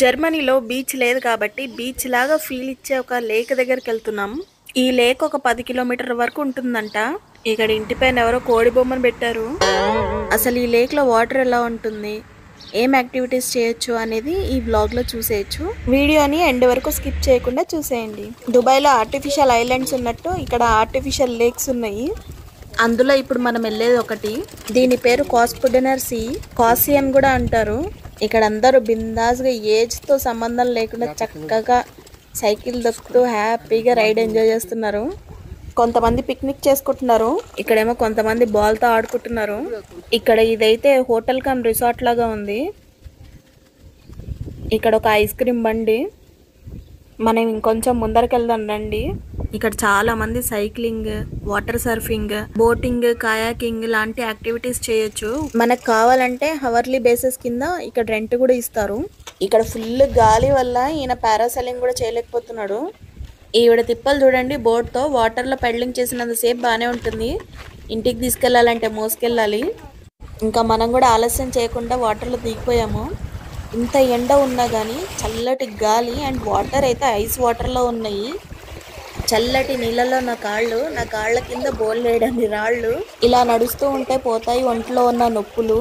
జర్మనీలో బీచ్ లేదు కాబట్టి బీచ్ లాగా ఫీల్ ఇచ్చే ఒక లేక్ దగ్గరికి వెళ్తున్నాం. ఈ లేక్ ఒక 10 కిలోమీటర్ల వరకు ఉంటుందంట. ఇక్కడ ఇంటి పైన ఎవరో కోడి బొమ్మను పెట్టారు. అసలు ఈ లేక్ లో వాటర్ ఎలా ఉంటుంది, ఏం యాక్టివిటీస్ చేయొచ్చు అనేది ఈ బ్లాగ్ లో చూసేయచ్చు. వీడియోని ఎండ్ వరకు స్కిప్ చేయకుండా చూసేయండి. దుబాయ్ లో ఆర్టిఫిషియల్ ఐలాండ్స్ ఉన్నట్టు ఇక్కడ ఆర్టిఫిషియల్ లేక్స్ ఉన్నాయి. అందులో ఇప్పుడు మనం వెళ్ళేది ఒకటి. దీని పేరు కాస్పుడెనర్ సీ, కాసి అని కూడా అంటారు. ఇక్కడ అందరూ బిందాస్గా ఏజ్ తో సంబంధం లేకుండా చక్కగా సైకిల్ దొక్కుతూ హ్యాపీగా రైడ్ ఎంజాయ్ చేస్తున్నారు. కొంతమంది పిక్నిక్ చేసుకుంటున్నారు. ఇక్కడేమో కొంతమంది బాల్ తో ఆడుకుంటున్నారు. ఇక్కడ ఇదైతే హోటల్ కమ్ రిసార్ట్ లాగా ఉంది. ఇక్కడ ఒక ఐస్ క్రీమ్ బండి. మనం ఇంకొంచెం ముందరికి వెళ్దాం రండి. ఇక్కడ చాలా మంది cycling, water surfing, boating, kayaking లాంటి యాక్టివిటీస్ చేయొచ్చు. మనకు కావాలంటే హవర్లీ బేసిస్ కింద ఇక్కడ రెంట్ కూడా ఇస్తారు. ఇక్కడ ఫుల్ గాలి వల్ల ఈయన పారాసైలింగ్ కూడా చేయలేకపోతున్నాడు. ఈవిడ తిప్పలు చూడండి, బోట్ తో వాటర్ లో పెడలింగ్ చేసినంత సేపు బాగానే ఉంటుంది. ఇంటికి తీసుకెళ్లాలంటే మోసుకెళ్ళాలి. ఇంకా మనం కూడా ఆలస్యం చేయకుండా వాటర్ లో దిగిపోయాము. ఇంత ఎండ ఉన్నా కానీ చల్లటి గాలి అండ్ వాటర్ అయితే ఐస్ వాటర్ లో ఉన్నాయి. చల్లటి నీళ్ళలో నా కాళ్ళ కింద బోల్లేడని రాళ్ళు. ఇలా నడుస్తూ ఉంటే పోతాయి ఒంట్లో ఉన్న నొప్పులు.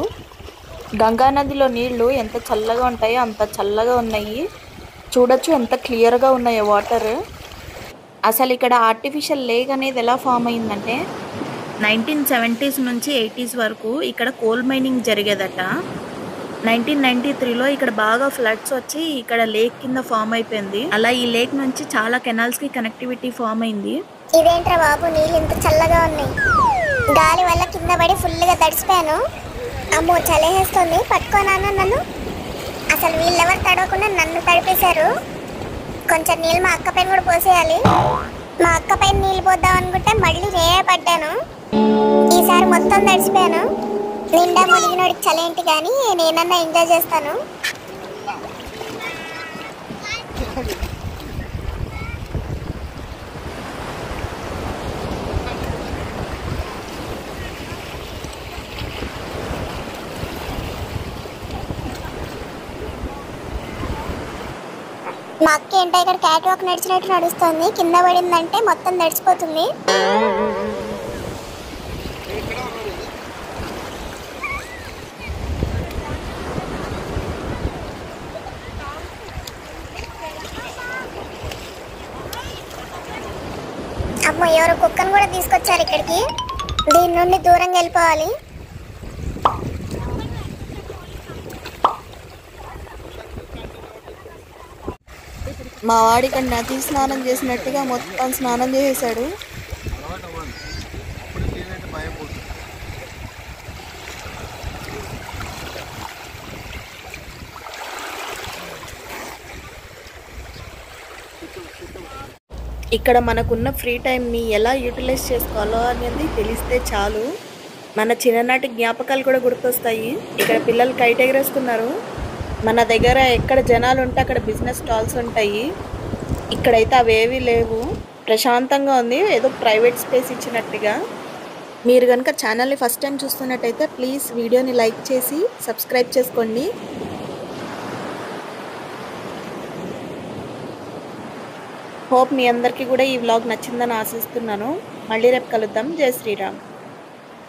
గంగా నదిలో నీళ్లు ఎంత చల్లగా ఉంటాయో అంత చల్లగా ఉన్నాయి. చూడొచ్చు ఎంత క్లియర్గా ఉన్నాయో వాటర్. అసలు ఇక్కడ ఆర్టిఫిషియల్ లేక్ అనేది ఎలా ఫామ్ అయిందంటే 1970s నుంచి 80s వరకు ఇక్కడ కోల్ మైనింగ్ జరిగేదట. 1993లో ఇక్కడ బాగా ఫ్లడ్స్ వచ్చి ఇక్కడ లేక్ కింద ఫామ్ అయిపోయింది. అలా ఈ లేక్ నుంచి చాలా కెనాల్స్ కి కనెక్టివిటీ ఫామ్ అయింది. ఇదేంట్రా బాబు, నీళ్ళు ఇంత చల్లగా ఉన్నాయి. గాలి వల్ల కింద పడి ఫుల్గా తడిసిపోయాను. అమ్మో చలేస్తుంది, పట్టుకోనాన్న నన్ను. అసలు వీళ్ళెవరు తడవకుండా నన్ను తడిపేశారు. కొంచెం నీళ్ళు మా అక్క పైన కూడా పోసేయాలి. మా అక్క పైన నీళ్ళు పోద్దాం అనుకుంటే మళ్ళీ నేనే పడ్డాను. ఈసారి మొత్తం తడిసిపోయాను. నిండా మునిగినోడికి చలేంటి కానీ నేనన్నా ఎంజాయ్ చేస్తాను. మా అక్క ఏంటో ఇక్కడ క్యాట్ వాక్ నడిచినట్టు నడుస్తుంది. కింద పడిందంటే మొత్తం తడిసిపోతుంది. అమ్మో ఎవరు కుక్కను కూడా తీసుకొచ్చారు ఇక్కడికి. దీని నుండి దూరంగా వెళ్ళిపోవాలి. మా వాడి ఇక్కడ నది స్నానం చేసినట్టుగా మొత్తం స్నానం చేసేసాడు. ఇక్కడ మనకున్న ఫ్రీ టైంని ఎలా యూటిలైజ్ చేసుకోవాలో అనేది తెలిస్తే చాలు. మన చిన్ననాటి జ్ఞాపకాలు కూడా గుర్తొస్తాయి. ఇక్కడ పిల్లలు కైట్ ఎగరేస్తున్నారు. మన దగ్గర ఎక్కడ జనాలు ఉంటే అక్కడ బిజినెస్ స్టాల్స్ ఉంటాయి. ఇక్కడైతే అవేవి లేవు. ప్రశాంతంగా ఉంది, ఏదో ప్రైవేట్ స్పేస్ ఇచ్చినట్టుగా. మీరు కనుక ఛానల్ని ఫస్ట్ టైం చూస్తున్నట్టయితే ప్లీజ్ వీడియోని లైక్ చేసి సబ్స్క్రైబ్ చేసుకోండి. హోప్ మీ అందరికీ కూడా ఈ వ్లాగ్ నచ్చిందని ఆశిస్తున్నాను. మళ్ళీ రేపు కలుద్దాం. జై శ్రీరామ్.